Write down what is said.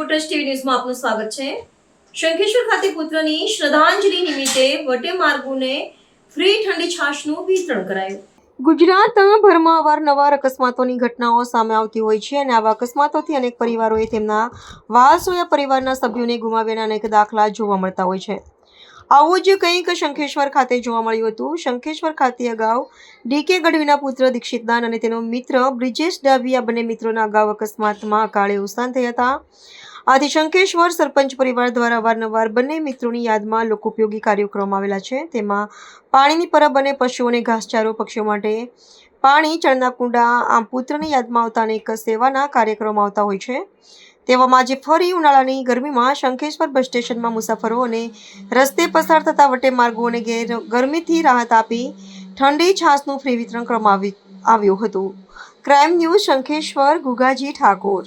Trust TV ન્યૂઝમાં આપનું સ્વાગત છે। શંખેશ્વર ખાતે પુત્રની શ્રદ્ધાંજલિ નિમિત્તે વટે માર્ગોને ફ્રી ઠંડી છાશનું વિતરણ કરાયું। ગુજરાતભરમાં અવારનવાર અકસ્માતોની ઘટનાઓ સામે આવતી હોય છે અને આવા અકસ્માતોથી અનેક પરિવારોએ તેમના વાલસોયા પરિવારના સભ્યોને ગુમાવ્યાના અનેક દાખલા જોવા મળતા હોય છે। આવું જ કંઈક શંખેશ્વર ખાતે જોવા મળ્યું હતું। શંખેશ્વર ખાતે અગાઉ ડીકે ગઢવીના પુત્ર દીક્ષિત દાન અને તેનો મિત્ર બ્રિજેશ ડાભી આ બંને મિત્રોના અગાઉ અકસ્માતમાં અકાળે અવસાન થયા હતા। આથી શંખેશ્વર સરપંચ પરિવાર દ્વારા અવારનવાર બંને મિત્રોની યાદમાં લોકોપયોગી કાર્યો કરવામાં આવેલા છે। તેમાં પાણીની પરબ અને પશુઓને ઘાસચારો, પક્ષીઓ માટે પાણી, ચણના કુંડા, આમ પુત્રની યાદમાં આવતા અનેક સેવાના કાર્યક્રમો આવતા હોય છે। તેવામાં આજે ફરી ઉનાળાની ગરમીમાં શંખેશ્વર બસ સ્ટેશનમાં મુસાફરો અને રસ્તે પસાર થતા વટે માર્ગોને ગરમીથી રાહત આપી ઠંડી છાશનું ફ્રી વિતરણ કરવામાં આવ્યું હતું। Crime news Shankheshwar, Gugaji Thakor.